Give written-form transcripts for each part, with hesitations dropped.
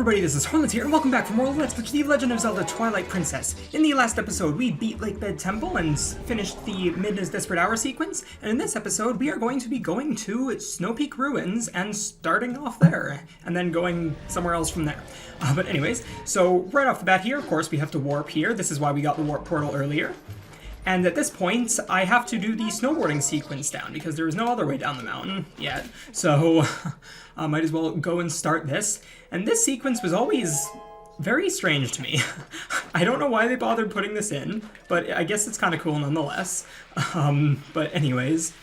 everybody, this is Hornlitz here, and welcome back for more Let's Play The Legend of Zelda Twilight Princess. In the last episode, we beat Lakebed Temple and finished the Midna's Desperate Hour sequence, and in this episode, we are going to be going to Snow Peak Ruins and starting off there, and then going somewhere else from there. But anyways, so right off the bat here, of course, we have to warp here. This is why we got the warp portal earlier. And at this point, I have to do the snowboarding sequence down, because there is no other way down the mountain yet. So, I might as well go and start this. And this sequence was always very strange to me. I don't know why they bothered putting this in, but I guess it's kind of cool nonetheless. But anyways,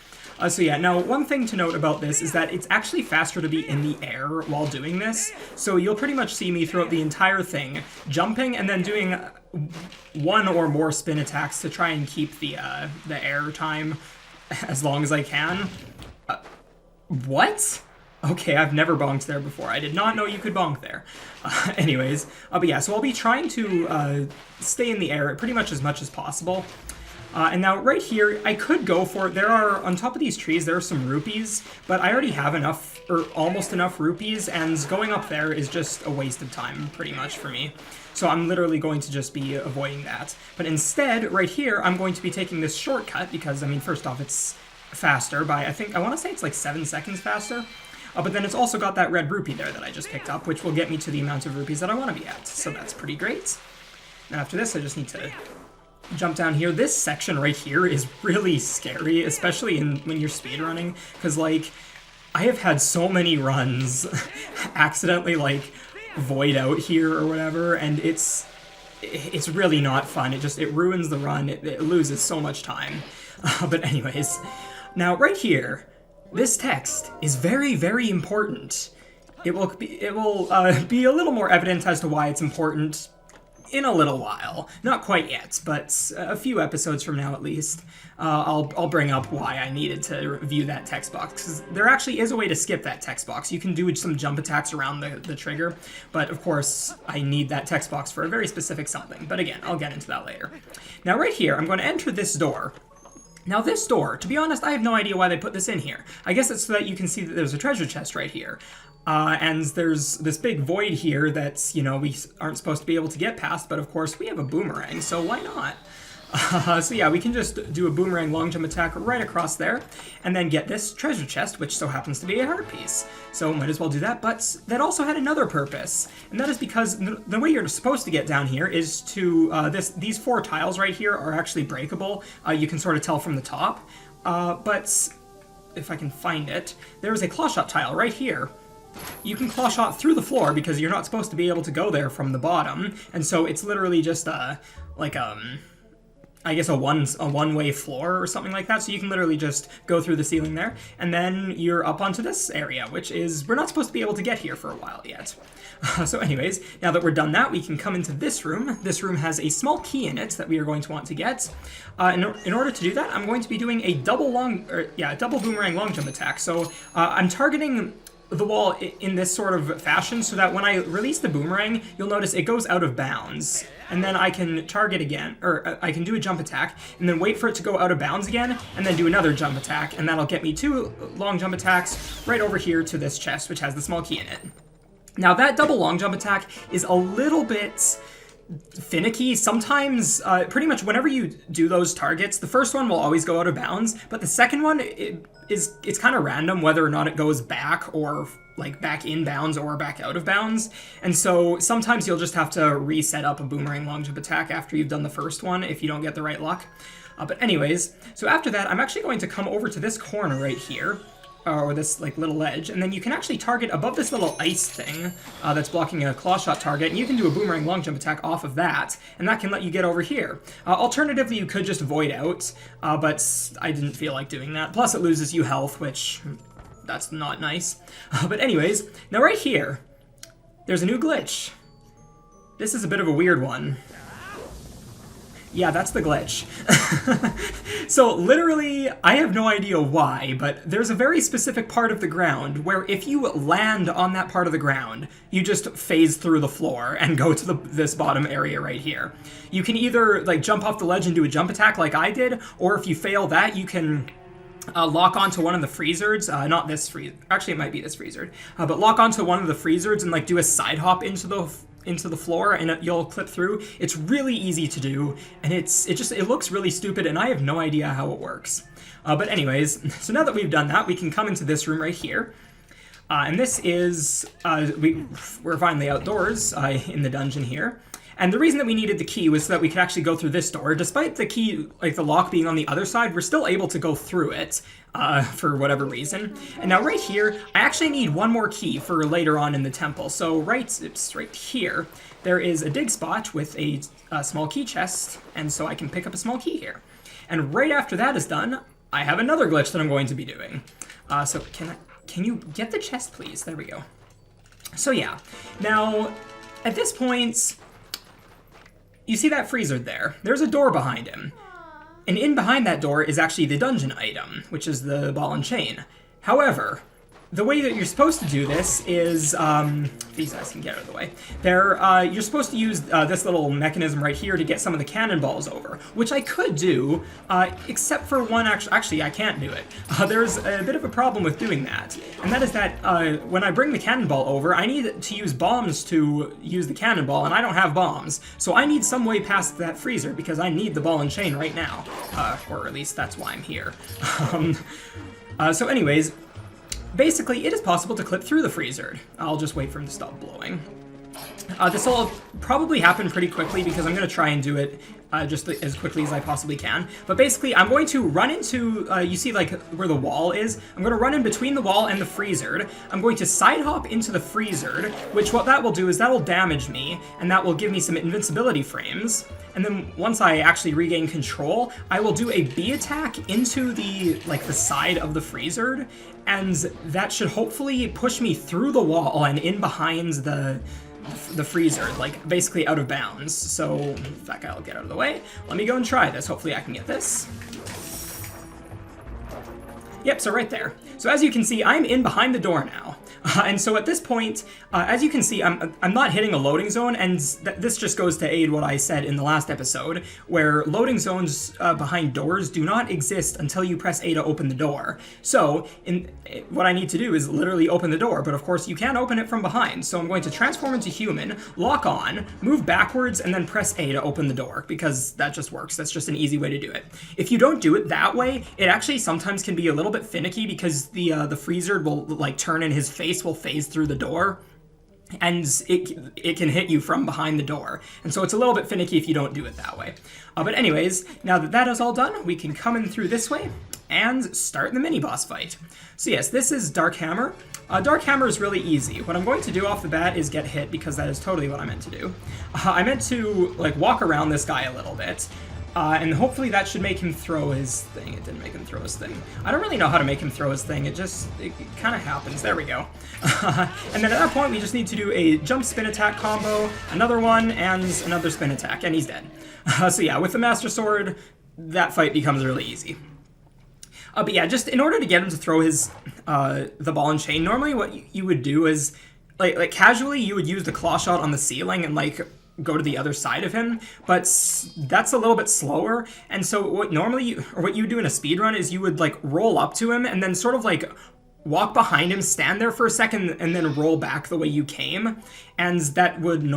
so yeah, now one thing to note about this is that it's actually faster to be in the air while doing this. So you'll pretty much see me throughout the entire thing, jumping and then doing one or more spin attacks to try and keep the air time as long as I can. What? Okay, I've never bonked there before. I did not know you could bonk there. Anyways, but yeah, so I'll be trying to stay in the air pretty much as possible. And now right here, I could go for it. There are, on top of these trees, there are some rupees, but I already have enough, or almost enough rupees, and going up there is just a waste of time, pretty much, for me. So I'm literally going to just be avoiding that. But instead, right here, I'm going to be taking this shortcut, because, I mean, first off, it's faster by, I want to say it's like 7 seconds faster. But then it's also got that red rupee there that I just picked up, which will get me to the amount of rupees that I want to be at. So that's pretty great. And after this, I just need to jump down here. This section right here is really scary, especially when you're speedrunning, because, like, I have had so many runs accidentally, like, void out here or whatever, and it's really not fun. It ruins the run. It loses so much time. But anyways, now right here, this text is very, very important. It will be a little more evident as to why it's important in a little while. Not quite yet, but a few episodes from now at least. I'll bring up why I needed to review that text box, because there actually is a way to skip that text box. You can do some jump attacks around the trigger, but of course I need that text box for a very specific something. But again, I'll get into that later. Now right here, I'm going to enter this door. Now this door, to be honest, I have no idea why they put this in here. I guess it's so that you can see that there's a treasure chest right here. And there's this big void here that's, you know, we aren't supposed to be able to get past, but of course we have a boomerang, so why not? So yeah, we can just do a boomerang long jump attack right across there, and then get this treasure chest, which so happens to be a heart piece. So might as well do that, but that also had another purpose, and that is because the way you're supposed to get down here is to, these 4 tiles right here are actually breakable. You can sort of tell from the top, but if I can find it, there's a claw shot tile right here. You can claw shot through the floor because you're not supposed to be able to go there from the bottom, and so it's literally just I guess a one-way floor or something like that, so you can literally just go through the ceiling there, and then you're up onto this area, which is, we're not supposed to be able to get here for a while yet. So anyways, now that we're done that, we can come into this room. This room has a small key in it that we are going to want to get. In order to do that, I'm going to be doing a double boomerang long jump attack. So I'm targeting the wall in this sort of fashion so that when I release the boomerang, you'll notice it goes out of bounds. And then I can target again, or I can do a jump attack, and then wait for it to go out of bounds again, and then do another jump attack, and that'll get me 2 long jump attacks right over here to this chest, which has the small key in it. Now that double long jump attack is a little bit finicky. Sometimes, pretty much whenever you do those targets, the first one will always go out of bounds, but the second one, it's kind of random whether or not it goes back, or like back in bounds or back out of bounds. And so sometimes you'll just have to reset up a boomerang long jump attack after you've done the first one if you don't get the right luck. But anyways, so after that, I'm actually going to come over to this corner right here, or this like little ledge, and then you can actually target above this little ice thing that's blocking a claw shot target, and you can do a boomerang long jump attack off of that, and that can let you get over here. Alternatively, you could just void out, but I didn't feel like doing that. Plus, it loses you health, which that's not nice. But anyways, now right here, there's a new glitch. This is a bit of a weird one. Yeah, that's the glitch. So literally, I have no idea why, but there's a very specific part of the ground where if you land on that part of the ground, you just phase through the floor and go to this bottom area right here. You can either like jump off the ledge and do a jump attack like I did, or if you fail that, you can lock onto one of the freezers, not this freezer, actually it might be this freezer, but lock onto one of the freezers and like do a side hop into the floor, and you'll clip through. It's really easy to do, and it looks really stupid, and I have no idea how it works. But anyways, so now that we've done that, we can come into this room right here. And this is, we're finally outdoors in the dungeon here. And the reason that we needed the key was so that we could actually go through this door. Despite the key, like the lock being on the other side, we're still able to go through it for whatever reason. And now right here, I actually need one more key for later on in the temple. So right here, there is a dig spot with a small key chest, and so I can pick up a small key here. And right after that is done, I have another glitch that I'm going to be doing. So can you get the chest, please? There we go. So yeah, now at this point, you see that freezer there? There's a door behind him. And in behind that door is actually the dungeon item, which is the ball and chain. However, the way that you're supposed to do this is, these guys can get out of the way. You're supposed to use this little mechanism right here to get some of the cannonballs over, which I could do, except for one, actually I can't do it. There's a bit of a problem with doing that, and that is that when I bring the cannonball over, I need to use bombs to use the cannonball, and I don't have bombs, so I need some way past that freezer, because I need the ball and chain right now, or at least that's why I'm here. So anyways, basically, it is possible to clip through the freezer. I'll just wait for him to stop blowing. This will probably happen pretty quickly because I'm going to try and do it just as quickly as I possibly can. But basically, I'm going to run into, you see like where the wall is? I'm going to run in between the wall and the freezer. I'm going to side hop into the freezer, which what that will do is that will damage me, and that will give me some invincibility frames. And then once I actually regain control, I will do a B attack into the side of the freezer, and that should hopefully push me through the wall and in behind the freezer, like basically out of bounds. So that guy will get out of the way. Let me go and try this. Hopefully I can get this. Yep, so right there. So as you can see, I'm in behind the door now. And so at this point, as you can see, I'm not hitting a loading zone, and this just goes to aid what I said in the last episode, where loading zones behind doors do not exist until you press A to open the door. So what I need to do is literally open the door, but of course you can't open it from behind, so I'm going to transform into human, lock on, move backwards, and then press A to open the door, because that just works. That's just an easy way to do it. If you don't do it that way, it actually sometimes can be a little bit finicky, because the freezer will like turn and his face will phase through the door, and it can hit you from behind the door, and so it's a little bit finicky if you don't do it that way. But anyways, now that that is all done, we can come in through this way and start the mini boss fight. So yes, this is Dark Hammer. Dark Hammer is really easy. What I'm going to do off the bat is get hit, because that is totally what I meant to do. I meant to like walk around this guy a little bit, and hopefully that should make him throw his thing. It didn't make him throw his thing. I don't really know how to make him throw his thing. It kind of happens. There we go. And then at that point, we just need to do a jump spin attack combo, another one, and another spin attack, and he's dead. So yeah, with the Master Sword, that fight becomes really easy. But yeah, just in order to get him to throw his the ball and chain, normally what you would do is, like casually, you would use the claw shot on the ceiling and like go to the other side of him, but that's a little bit slower, and so what you do in a speed run is you would like roll up to him and then sort of like walk behind him, stand there for a second, and then roll back the way you came, and that would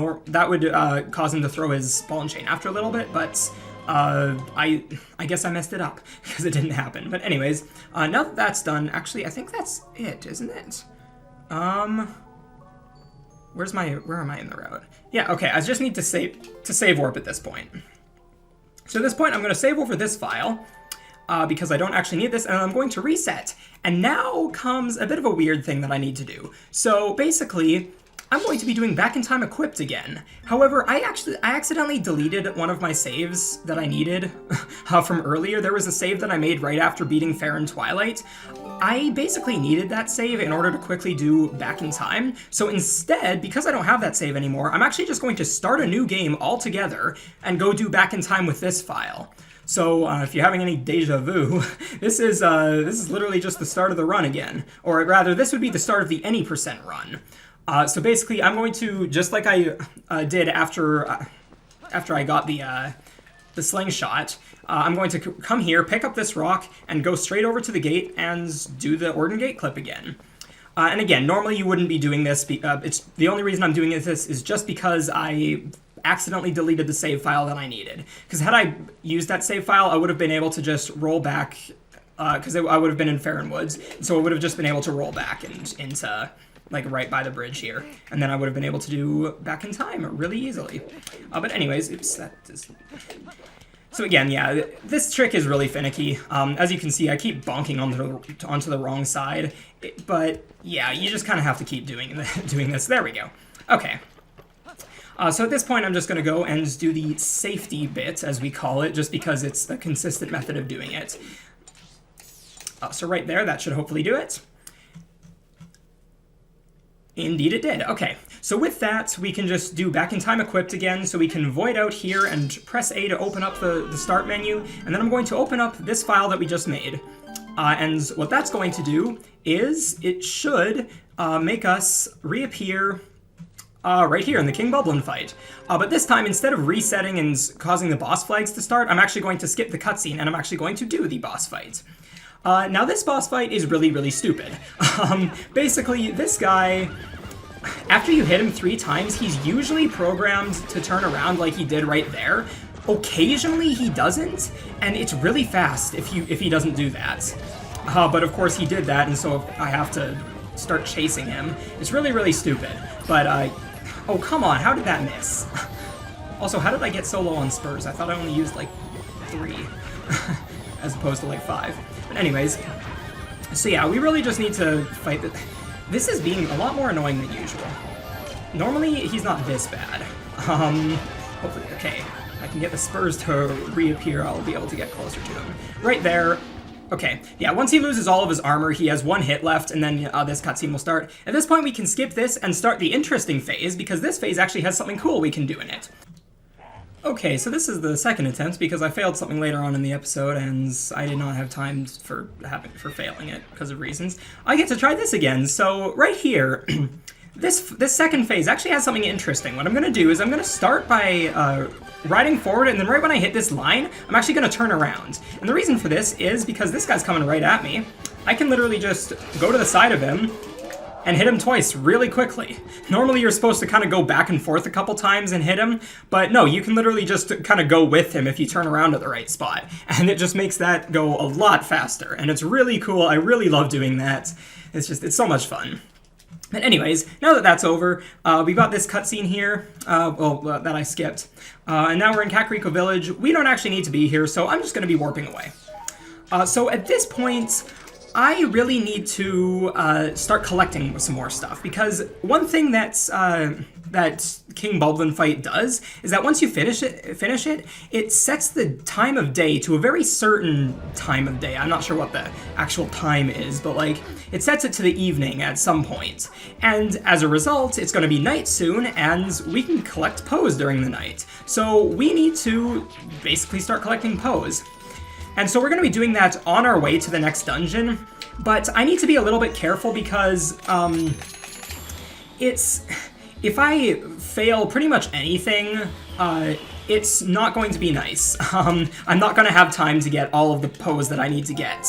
cause him to throw his ball and chain after a little bit, but I guess I messed it up because it didn't happen. But anyways, now that that's done, actually I think that's it, isn't it? Where am I in the route? Yeah, okay, I just need to save warp at this point. So at this point, I'm going to save over this file, because I don't actually need this, and I'm going to reset. And now comes a bit of a weird thing that I need to do. So basically, I'm going to be doing Back in Time Equipped again. However, I accidentally deleted one of my saves that I needed from earlier. There was a save that I made right after beating Fair and Twilight. I basically needed that save in order to quickly do Back in Time. So instead, because I don't have that save anymore, I'm actually just going to start a new game altogether and go do Back in Time with this file. So if you're having any deja vu, this is literally just the start of the run again. Or rather, this would be the start of the any % run. So basically, I'm going to, just like I did after I got the the slingshot, I'm going to come here, pick up this rock, and go straight over to the gate and do the Organ Gate clip again. And again, normally you wouldn't be doing this. It's the only reason I'm doing this is just because I accidentally deleted the save file that I needed. Because had I used that save file, I would have been able to just roll back, because I would have been in Farron Woods, so I would have just been able to roll back into, like, right by the bridge here. And then I would have been able to do Back in Time really easily. But anyways, oops, that is... So again, yeah, this trick is really finicky. As you can see, I keep bonking onto the wrong side. But yeah, you just kind of have to keep doing this. There we go. Okay. So at this point, I'm just going to go and do the safety bit, as we call it, just because it's a consistent method of doing it. So right there, that should hopefully do it. Indeed it did. Okay, so with that, we can just do Back in Time equipped again, so we can void out here and press A to open up the start menu, and then I'm going to open up this file that we just made. And what that's going to do is it should make us reappear right here in the King Bublin fight. But this time, instead of resetting and causing the boss flags to start, I'm actually going to skip the cutscene, and I'm actually going to do the boss fight. Now this boss fight is really, really stupid. Basically, this guy, after you hit him 3 times, he's usually programmed to turn around like he did right there. Occasionally he doesn't, and it's really fast if he doesn't do that. But of course he did that, and so I have to start chasing him. It's really, really stupid. But, oh come on, how did that miss? Also, how did I get so low on spurs? I thought I only used like 3, as opposed to like 5. But anyways, so yeah, we really just need to fight this is being a lot more annoying than usual. Normally, he's not this bad. Hopefully, okay, I can get the spurs to reappear, I'll be able to get closer to him. Right there. Okay, yeah, once he loses all of his armor, he has 1 hit left, and then this cutscene will start. At this point, we can skip this and start the interesting phase, because this phase actually has something cool we can do in it. Okay, so this is the second attempt because I failed something later on in the episode and I did not have time for failing it because of reasons. I get to try this again. So right here, this second phase actually has something interesting. What I'm going to do is I'm going to start by riding forward, and then right when I hit this line, I'm actually going to turn around. And the reason for this is because this guy's coming right at me. I can literally just go to the side of him and hit him twice really quickly. Normally you're supposed to kind of go back and forth a couple times and hit him, but no, you can literally just kind of go with him if you turn around at the right spot. And it just makes that go a lot faster, and it's really cool. I really love doing that. It's so much fun. But anyways, now that that's over, we got this cutscene here, that I skipped. And now we're in Kakariko Village. We don't actually need to be here, so I'm just going to be warping away. So at this point, I really need to start collecting some more stuff, because one thing that King Bublin fight does is that once you finish it, it sets the time of day to a very certain time of day. I'm not sure what the actual time is, but like it sets it to the evening at some point. And as a result, it's going to be night soon, and we can collect Poes during the night. So we need to basically start collecting Poes. And so we're going to be doing that on our way to the next dungeon, but I need to be a little bit careful because if I fail pretty much anything, it's not going to be nice. I'm not going to have time to get all of the Poes that I need to get.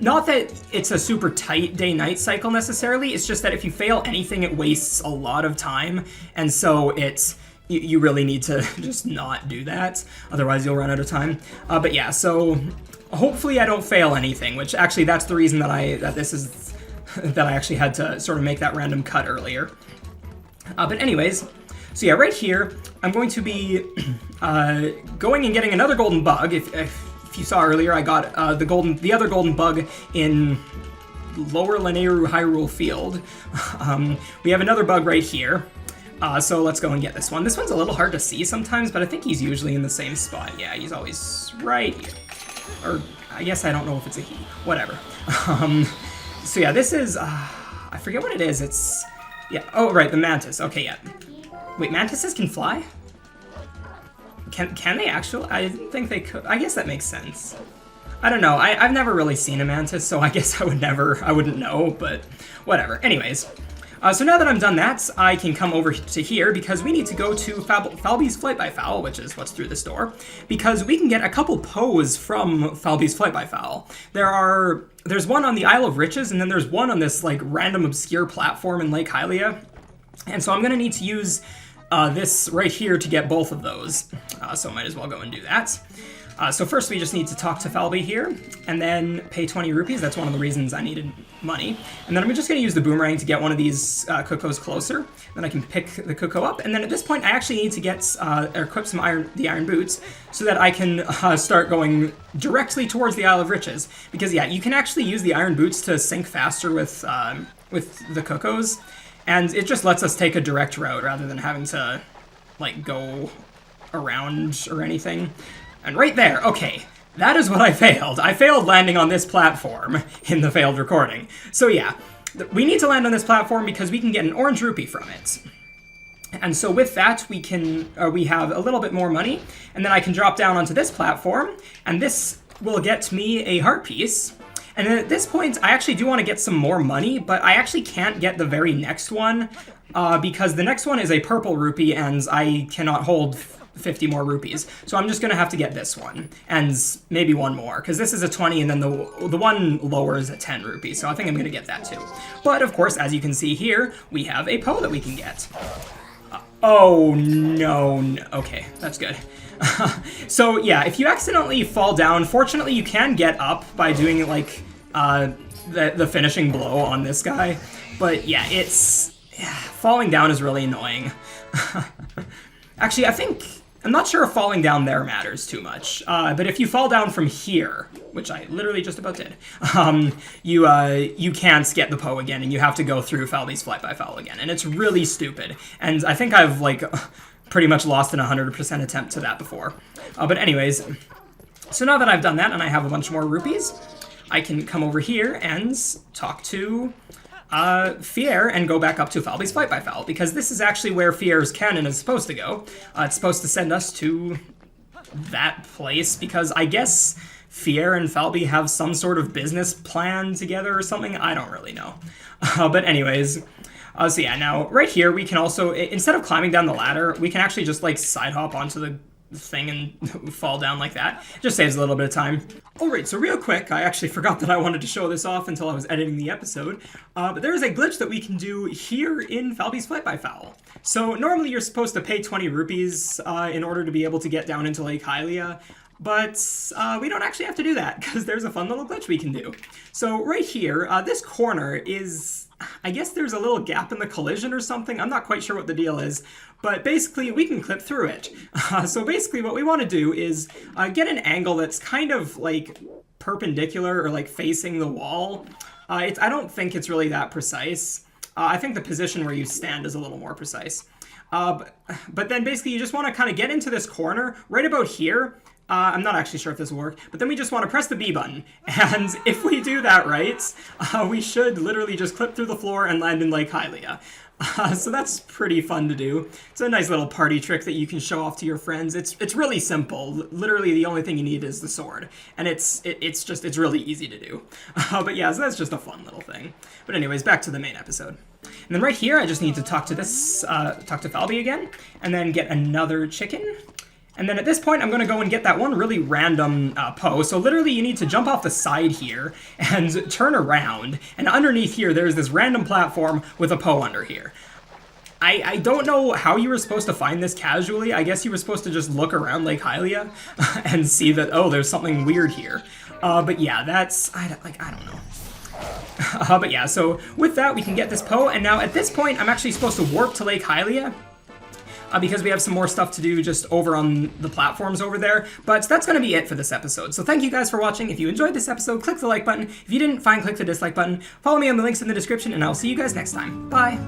Not that it's a super tight day-night cycle necessarily, it's just that if you fail anything, it wastes a lot of time, and so you really need to just not do that, otherwise you'll run out of time. But yeah, so hopefully I don't fail anything, which actually that's the reason that I actually had to sort of make that random cut earlier. But anyways, so yeah, right here, I'm going to be going and getting another golden bug. If you saw earlier, I got the other golden bug in Lower Lanayru Hyrule Field. We have another bug right here. So let's go and get this one. This one's a little hard to see sometimes, but I think he's usually in the same spot. Yeah, he's always right here. Or, I guess I don't know if it's a he. Whatever. So yeah, this is, I forget what it is. It's, yeah, oh, right, the mantis. Okay, yeah. Wait, mantises can fly? Can they actually? I didn't think they could. I guess that makes sense. I don't know. I've never really seen a mantis, so I guess I wouldn't know, but whatever. Anyways. So now that I'm done that, I can come over to here because we need to go to Falby's Flight by Fowl, which is what's through this door, because we can get a couple Poes from Falby's Flight by Fowl. There's one on the Isle of Riches, and then there's one on this like random obscure platform in Lake Hylia. And so I'm going to need to use this right here to get both of those. So I might as well go and do that. So first we just need to talk to Falby here, and then pay 20 rupees. That's one of the reasons I needed money. And then I'm just going to use the boomerang to get one of these Cuckoos closer. Then I can pick the Cuckoo up. And then at this point I actually need to get equip the iron boots so that I can start going directly towards the Isle of Riches. Because yeah, you can actually use the iron boots to sync faster with the Cuckoos. And it just lets us take a direct route rather than having to like go around or anything. And right there, okay, that is what I failed. I failed landing on this platform in the failed recording. So yeah, we need to land on this platform because we can get an orange rupee from it. And so with that, we have a little bit more money, and then I can drop down onto this platform, and this will get me a heart piece. And then at this point, I actually do want to get some more money, but I actually can't get the very next one because the next one is a purple rupee, and I cannot hold 50 more rupees. So I'm just going to have to get this one, and maybe one more, because this is a 20, and then the one lower is a 10 rupees, so I think I'm going to get that too. But of course, as you can see here, we have a Poe that we can get. Oh, no. Okay, that's good. So yeah, if you accidentally fall down, fortunately you can get up by doing like the finishing blow on this guy. But yeah, falling down is really annoying. Actually, I'm not sure if falling down there matters too much, but if you fall down from here, which I literally just about did, you can't get the Poe again, and you have to go through Falby's Flight by Fowl again, and it's really stupid. And I think I've like pretty much lost an 100% attempt to that before. But anyways, so now that I've done that and I have a bunch more rupees, I can come over here and talk to Fier and go back up to Falby's Flight by Fowl, because this is actually where Fier's cannon is supposed to go. It's supposed to send us to that place, because I guess Fier and Falby have some sort of business plan together or something. I don't really know. But anyways, so yeah, now right here we can also, instead of climbing down the ladder, we can actually just like side hop onto the thing and fall down like that. It just saves a little bit of time. Alright, so real quick, I actually forgot that I wanted to show this off until I was editing the episode, but there is a glitch that we can do here in Falby's Flight by Fowl. So normally you're supposed to pay 20 rupees in order to be able to get down into Lake Hylia, but we don't actually have to do that, because there's a fun little glitch we can do. So right here, this corner is, I guess there's a little gap in the collision or something. I'm not quite sure what the deal is, but basically we can clip through it. So basically what we want to do is get an angle that's kind of like perpendicular or like facing the wall. I don't think it's really that precise. I think the position where you stand is a little more precise. But then basically you just want to kind of get into this corner right about here. I'm not actually sure if this will work, but then we just want to press the B button, and if we do that right, we should literally just clip through the floor and land in Lake Hylia. So that's pretty fun to do. It's a nice little party trick that you can show off to your friends. It's really simple. Literally the only thing you need is the sword, and it's really easy to do. But yeah, so that's just a fun little thing. But anyways, back to the main episode. And then right here, I just need to talk to Falby again, and then get another chicken. And then at this point, I'm going to go and get that one really random Poe. So literally, you need to jump off the side here and turn around. And underneath here, there's this random platform with a Poe under here. I don't know how you were supposed to find this casually. I guess you were supposed to just look around Lake Hylia and see that, oh, there's something weird here. But yeah, I don't know. But yeah, so with that, we can get this Poe. And now at this point, I'm actually supposed to warp to Lake Hylia, because we have some more stuff to do just over on the platforms over there. But that's going to be it for this episode. So thank you guys for watching. If you enjoyed this episode, click the like button. If you didn't, fine, click the dislike button. Follow me on the links in the description, and I'll see you guys next time. Bye!